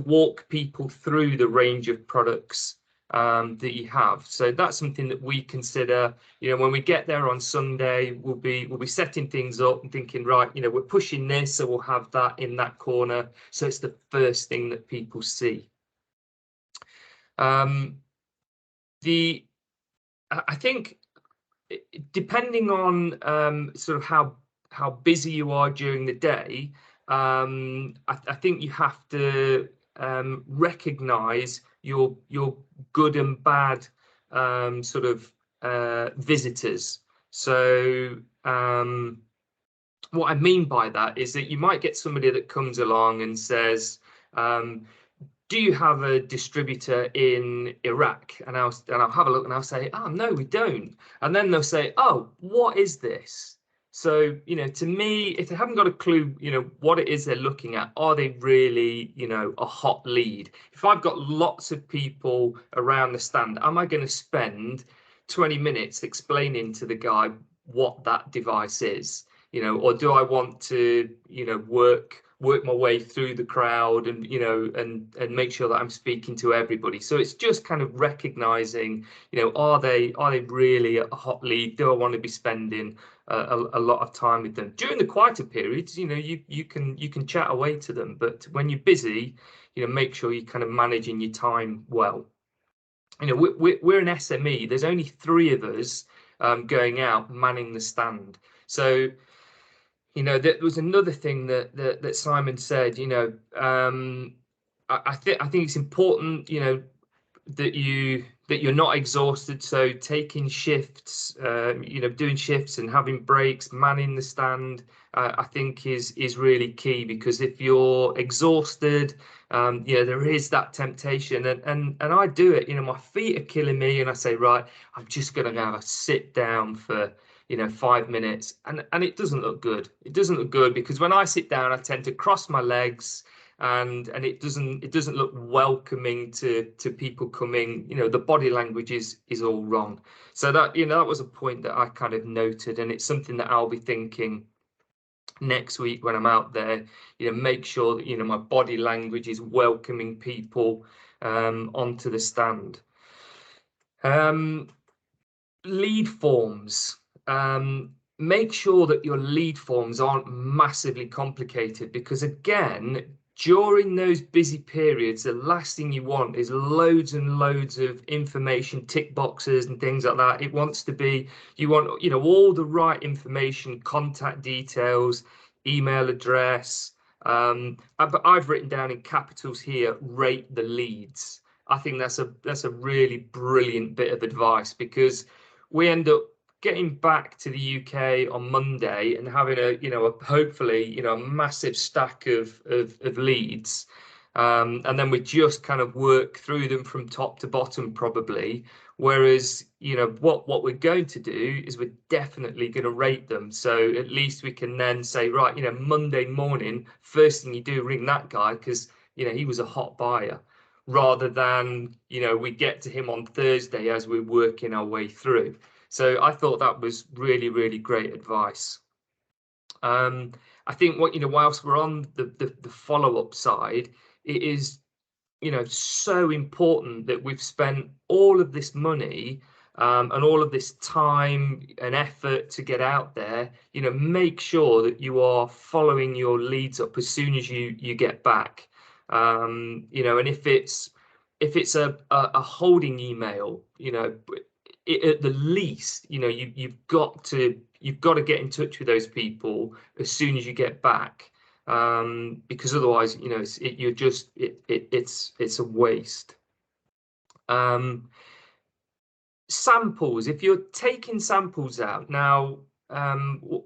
S3: walk people through the range of products that you have. So that's something that we consider. You know, when we get there on Sunday, we'll be setting things up and thinking, right, you know, we're pushing this, so we'll have that in that corner, so it's the first thing that people see. I think, depending on sort of how busy you are during the day, I think you have to recognize your good and bad sort of visitors. So what I mean by that is that you might get somebody that comes along and says, do you have a distributor in Iraq? And I'll have a look and I'll say, oh, no, we don't. And then they'll say, oh, what is this? So, you know, to me, if they haven't got a clue, you know, what it is they're looking at, are they really, you know, a hot lead? If I've got lots of people around the stand, am I going to spend 20 minutes explaining to the guy what that device is? You know, or do I want to, you know, work my way through the crowd and, you know, and make sure that I'm speaking to everybody? So it's just kind of recognizing, you know, are they really a hot lead? Do I want to be spending a lot of time with them? During the quieter periods, you know, you can chat away to them, but when you're busy, you know, make sure you're kind of managing your time well. You know, we're an SME. There's only 3 of us going out manning the stand. So, you know, there was another thing that Simon said. You know, I think it's important, you know, that you're not exhausted. So taking shifts, you know, doing shifts and having breaks, manning the stand, I think is really key, because if you're exhausted, you know, there is that temptation, and I do it. You know, my feet are killing me, and I say, right, I'm just going to have a sit down for, you know, 5 minutes, and it doesn't look good. It doesn't look good, because when I sit down, I tend to cross my legs, and it doesn't look welcoming to people coming. You know, the body language is all wrong. So that, you know, that was a point that I kind of noted, and it's something that I'll be thinking next week when I'm out there. You know, make sure that, you know, my body language is welcoming people onto the stand. Lead forms. Make sure that your lead forms aren't massively complicated, because again, during those busy periods, the last thing you want is loads and loads of information, tick boxes and things like that. It wants to be, you want, you know, all the right information, contact details, email address. But I've written down in capitals here, rate the leads. I think that's a really brilliant bit of advice, because we end up getting back to the UK on Monday and having hopefully a massive stack of leads, and then we just kind of work through them from top to bottom probably. Whereas what we're going to do is we're definitely going to rate them, so at least we can then say, right, Monday morning, first thing you do, ring that guy, because he was a hot buyer, rather than we get to him on Thursday as we're working our way through. So I thought that was really, really great advice. I think whilst we're on the follow-up side, it is so important that we've spent all of this money and all of this time and effort to get out there. Make sure that you are following your leads up as soon as you get back. And if it's a holding email, at the least, you've got to get in touch with those people as soon as you get back, because otherwise, it's a waste. Samples. If you're taking samples out now,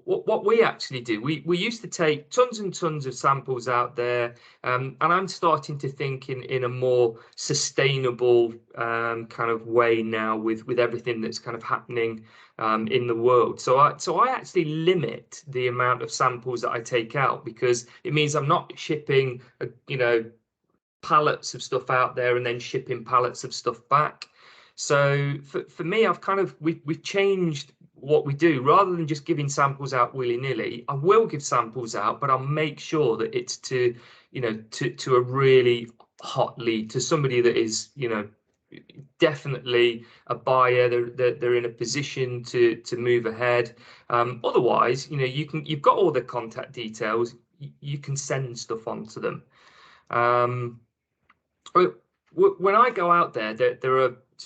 S3: what we actually do, we used to take tons and tons of samples out there, and I'm starting to think in a more sustainable kind of way now with everything that's kind of happening in the world. So I actually limit the amount of samples that I take out, because it means I'm not shipping pallets of stuff out there and then shipping pallets of stuff back. So for me, we've changed what we do. Rather than just giving samples out willy-nilly, I will give samples out, but I'll make sure that it's to a really hot lead, to somebody that is definitely a buyer. They're in a position to move ahead. Otherwise, you've got all the contact details, you can send stuff on to them. When I go out there,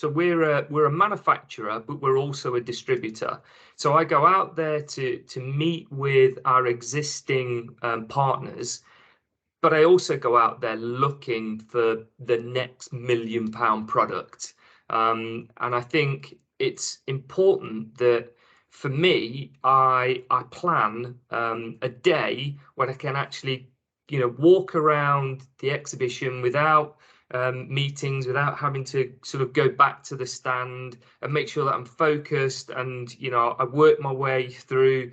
S3: we're a manufacturer, but we're also a distributor. So I go out there to meet with our existing partners, but I also go out there looking for the next £1 million product. And I think it's important that, for me, I plan a day when I can actually walk around the exhibition without meetings, without having to sort of go back to the stand, and make sure that I'm focused, and I work my way through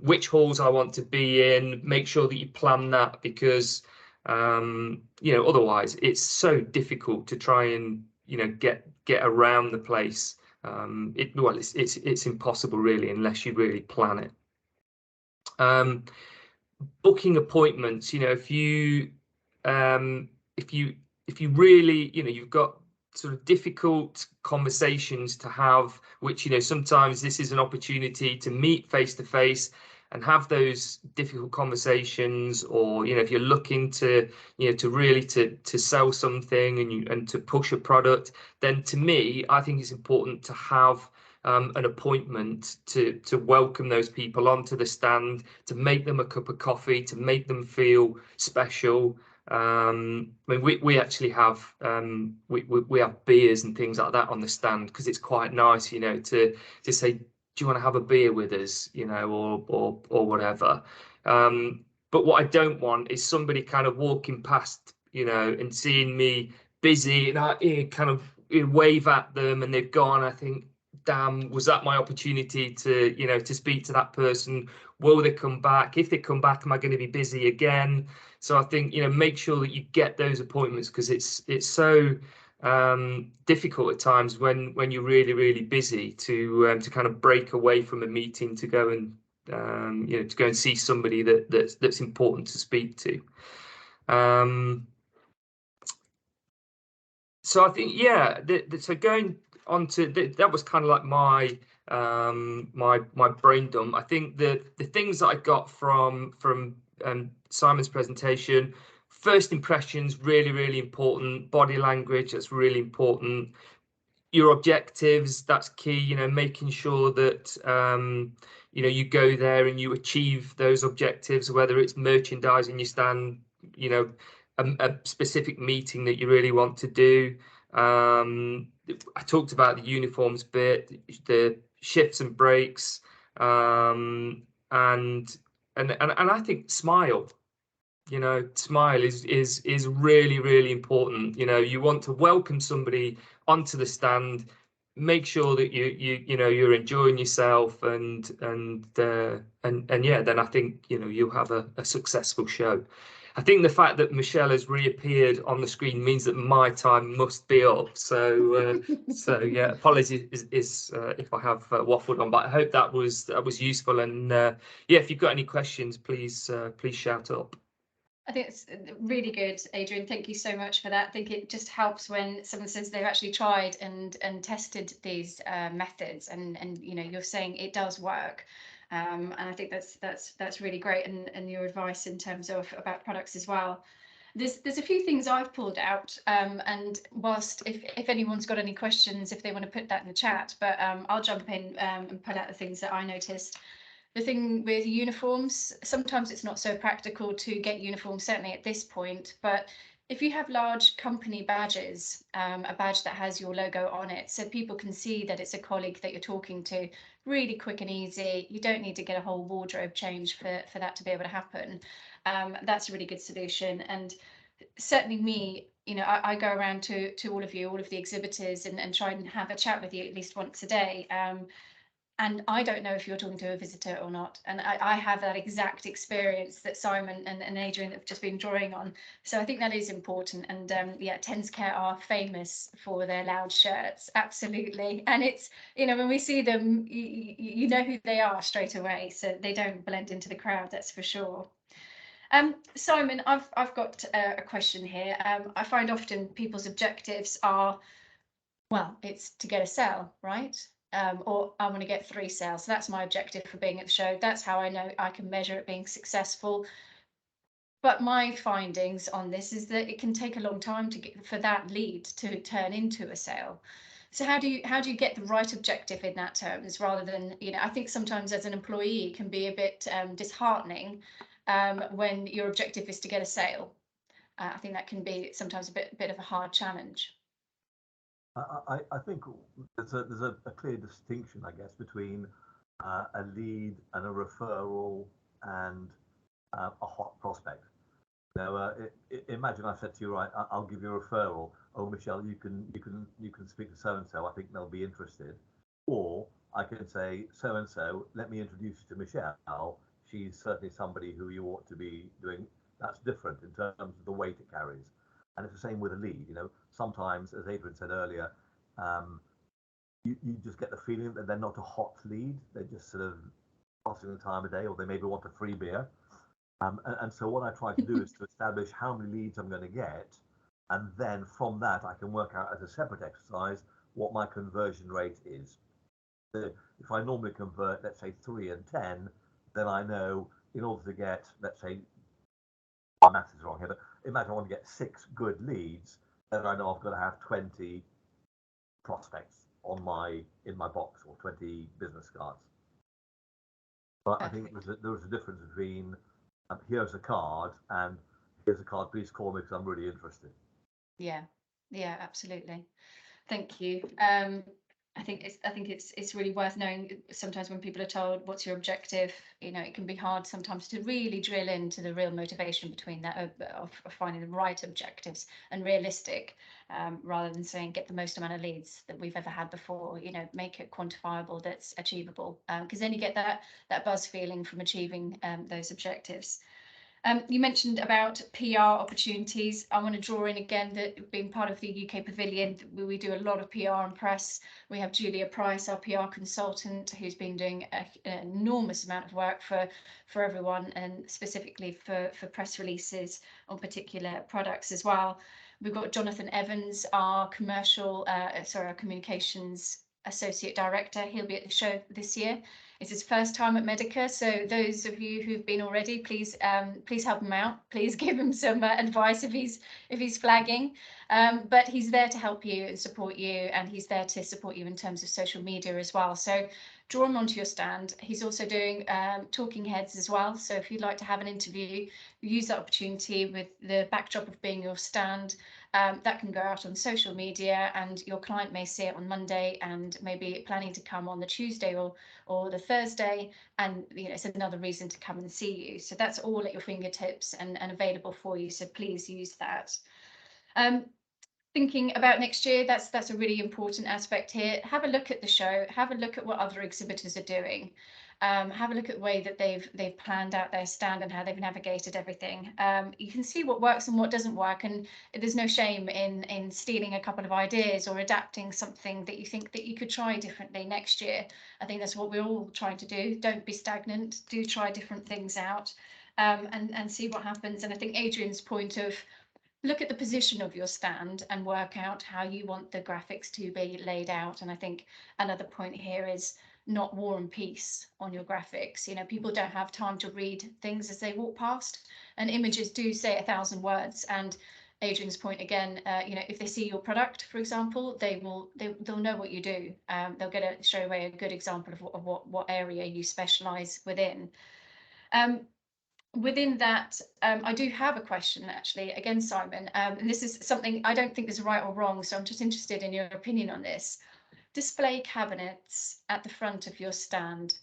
S3: which halls I want to be in. Make sure that you plan that, because otherwise it's so difficult to try and get around the place. It's impossible really, unless you really plan it. Booking appointments, if you really, you've got sort of difficult conversations to have, which sometimes this is an opportunity to meet face to face and have those difficult conversations, or if you're looking to really to sell something and to push a product, then to me, I think it's important to have an appointment to welcome those people onto the stand, to make them a cup of coffee, to make them feel special. I mean, we actually have we have beers and things like that on the stand, because it's quite nice, to say, do you want to have a beer with us, or whatever. But what I don't want is somebody kind of walking past, and seeing me busy, and I kind of wave at them and they've gone. I think, damn, was that my opportunity to to speak to that person? Will they come back? If they come back, am I going to be busy again? So I think make sure that you get those appointments, because it's so difficult at times when you're really busy to kind of break away from a meeting to go and to go and see somebody that's important to speak to. So I think, so going on to that was kind of like my my brain dump. I think the things that I got from Simon's presentation. First impressions, really, really important. Body language, that's really important. Your objectives, that's key, you know, making sure that you know, you go there and you achieve those objectives, whether it's merchandising your stand, you know, a specific meeting that you really want to do. I talked about the uniforms bit, the shifts and breaks, and I think smile. You know, smile is really, really important. You know, you want to welcome somebody onto the stand, make sure that you know, you're enjoying yourself, and yeah, then I think, you know, you'll have a successful show. I think the fact that Michelle has reappeared on the screen means that my time must be up. So so yeah, apologies if I have waffled on, but I hope that was useful. And yeah, if you've got any questions, please shout up.
S1: I think it's really good, Adrian. Thank you so much for that. I think it just helps when someone says they've actually tried and tested these methods, and you know, you're saying it does work. And I think that's really great, and your advice in terms of about products as well. There's a few things I've pulled out, and whilst if anyone's got any questions, if they want to put that in the chat, but I'll jump in and put out the things that I noticed. The thing with uniforms, sometimes it's not so practical to get uniforms, certainly at this point, but if you have large company badges, a badge that has your logo on it, so people can see that it's a colleague that you're talking to, really quick and easy. You don't need to get a whole wardrobe change for that to be able to happen. That's a really good solution. And certainly me, you know, I go around to all of you, all of the exhibitors, and try and have a chat with you at least once a day. And I don't know if you're talking to a visitor or not. And I have that exact experience that Simon and Adrian have just been drawing on. So I think that is important. And yeah, TenScare are famous for their loud shirts. Absolutely. And it's, you know, when we see them, you know who they are straight away. So they don't blend into the crowd, that's for sure. Simon, I've got a question here. I find often people's objectives are, well, it's to get a sale, right? Or I want to get 3 sales. So that's my objective for being at the show. That's how I know I can measure it being successful. But my findings on this is that it can take a long time to get for that lead to turn into a sale. So how do you get the right objective in that terms, rather than, you know, I think sometimes as an employee it can be a bit disheartening when your objective is to get a sale. I think that can be sometimes a bit of a hard challenge.
S2: I think there's a clear distinction, I guess, between a lead and a referral and a hot prospect. Now, imagine I said to you, right, I'll give you a referral. Oh, Michelle, you can speak to so and so. I think they'll be interested. Or I can say, so and so, let me introduce you to Michelle. She's certainly somebody who you ought to be doing. That's different in terms of the weight it carries. And it's the same with a lead. You know, sometimes, as Adrian said earlier, you just get the feeling that they're not a hot lead. They're just sort of passing the time of day, or they maybe want a free beer. And so what I try to do is to establish how many leads I'm going to get, and then from that I can work out as a separate exercise what my conversion rate is. So if I normally convert, let's say 3 and 10, then I know in order to get, let's say, my maths is wrong here, but imagine I want to get 6 good leads, then I know I've got to have 20 prospects in my box, or 20 business cards. But I think there's a difference between here's a card and here's a card, please call me because I'm really interested.
S1: Yeah, absolutely. Thank you. I think it's really worth knowing. Sometimes when people are told what's your objective, you know, it can be hard sometimes to really drill into the real motivation between that of finding the right objectives and realistic, rather than saying get the most amount of leads that we've ever had before. You know, make it quantifiable, that's achievable, because then you get that buzz feeling from achieving those objectives. You mentioned about PR opportunities. I want to draw in again that being part of the UK Pavilion, we do a lot of PR and press. We have Julia Price, our PR consultant, who's been doing an enormous amount of work for everyone, and specifically for press releases on particular products as well. We've got Jonathan Evans, our communications Associate Director. He'll be at the show this year. It's his first time at Medica, so those of you who've been already, please help him out. Please give him some advice if he's flagging. But he's there to help you and support you, and he's there to support you in terms of social media as well. So draw him onto your stand. He's also doing talking heads as well. So if you'd like to have an interview, use that opportunity with the backdrop of being your stand. That can go out on social media, and your client may see it on Monday and maybe planning to come on the Tuesday or the Thursday, and it's another reason to come and see you. So that's all at your fingertips and available for you. So please use that. Thinking about next year, that's a really important aspect here. Have a look at the show, have a look at what other exhibitors are doing. Have a look at the way that they've planned out their stand and how they've navigated everything. You can see what works and what doesn't work, and there's no shame in stealing a couple of ideas or adapting something that you think that you could try differently next year. I think that's what we're all trying to do. Don't be stagnant. Do try different things out, and see what happens. And I think Adrian's point of look at the position of your stand and work out how you want the graphics to be laid out. And I think another point here is not War and Peace on your graphics. People don't have time to read things as they walk past, and images do say 1,000 words. And Adrian's point again, if they see your product, for example, they'll know what you do. They'll get straight away a good example of what area you specialize within. Within that, I do have a question actually, again, Simon, and this is something I don't think is right or wrong, so I'm just interested in your opinion on this. Display cabinets at the front of your stand,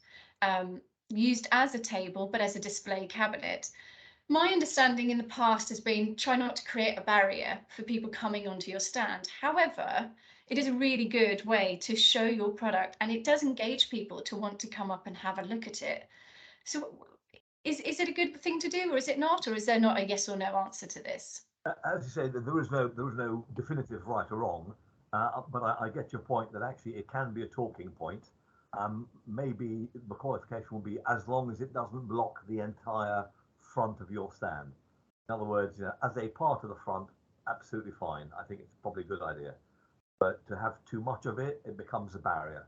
S1: used as a table, but as a display cabinet. My understanding in the past has been try not to create a barrier for people coming onto your stand. However, it is a really good way to show your product, and it does engage people to want to come up and have a look at it. So is it a good thing to do, or is it not, or is there not a yes or no answer to this?
S2: As you say, there is no definitive right or wrong, but I get your point that actually it can be a talking point. Maybe the qualification will be as long as it doesn't block the entire front of your stand. In other words, as a part of the front, absolutely fine. I think it's probably a good idea. But to have too much of it, it becomes a barrier.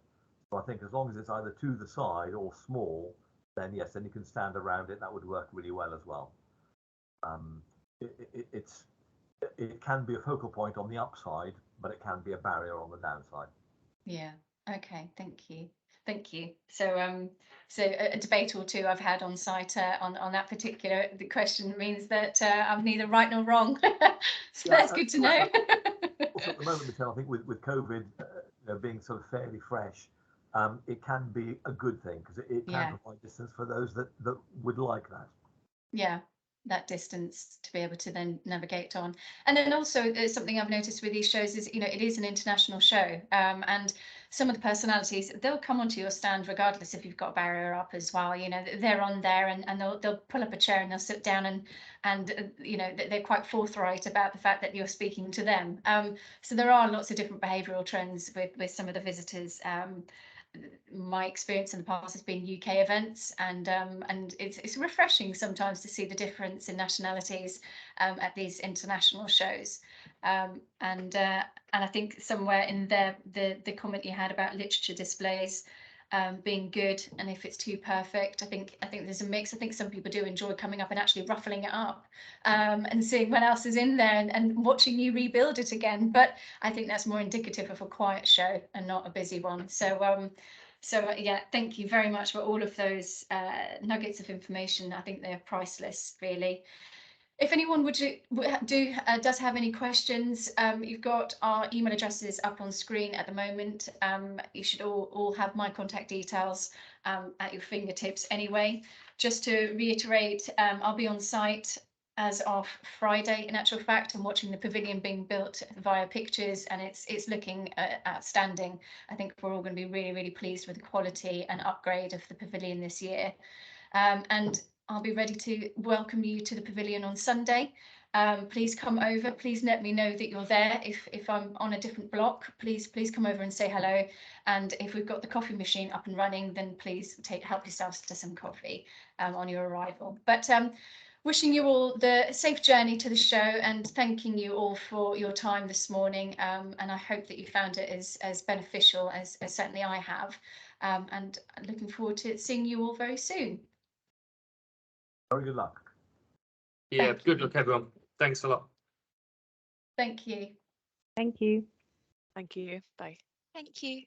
S2: So I think as long as it's either to the side or small, then yes, then you can stand around it. That would work really well as well. It can be a focal point on the upside, but it can be a barrier on the downside.
S1: Yeah. Okay. Thank you. So a debate or two I've had on site on that particular question means that I'm neither right nor wrong. So yeah, that's good to know.
S2: Also at the moment, Michelle, I think with COVID being sort of fairly fresh, it can be a good thing because it can provide distance for those that would like that.
S1: Yeah, that distance to be able to then navigate on. And then also something I've noticed with these shows is, it is an international show, and some of the personalities, they'll come onto your stand regardless if you've got a barrier up as well. They're on there and they'll pull up a chair and they'll sit down and they're quite forthright about the fact that you're speaking to them. So there are lots of different behavioural trends with some of the visitors. My experience in the past has been UK events, and it's refreshing sometimes to see the difference in nationalities at these international shows. And I think somewhere in there, the comment you had about literature displays being good, and if it's too perfect, I think there's a mix. I think some people do enjoy coming up and actually ruffling it up and seeing what else is in there and watching you rebuild it again. But I think that's more indicative of a quiet show and not a busy one. So yeah, thank you very much for all of those nuggets of information. I think they're priceless, really. If anyone does have any questions, you've got our email addresses up on screen at the moment. You should all have my contact details at your fingertips anyway. Just to reiterate, I'll be on site as of Friday, in actual fact. I'm watching the pavilion being built via pictures, and it's looking outstanding. I think we're all going to be really, really pleased with the quality and upgrade of the pavilion this year. And I'll be ready to welcome you to the pavilion on Sunday. Please come over. Please let me know that you're there. If I'm on a different block, please come over and say hello. And if we've got the coffee machine up and running, then please help yourselves to some coffee on your arrival. But wishing you all the safe journey to the show and thanking you all for your time this morning. And I hope that you found it as beneficial as certainly I have. And looking forward to seeing you all very soon.
S2: Very good luck.
S3: Yeah,
S1: Thank
S3: good
S1: you.
S3: luck, everyone. Thanks a lot.
S1: Thank you.
S4: Thank you.
S5: Thank you. Bye.
S6: Thank you.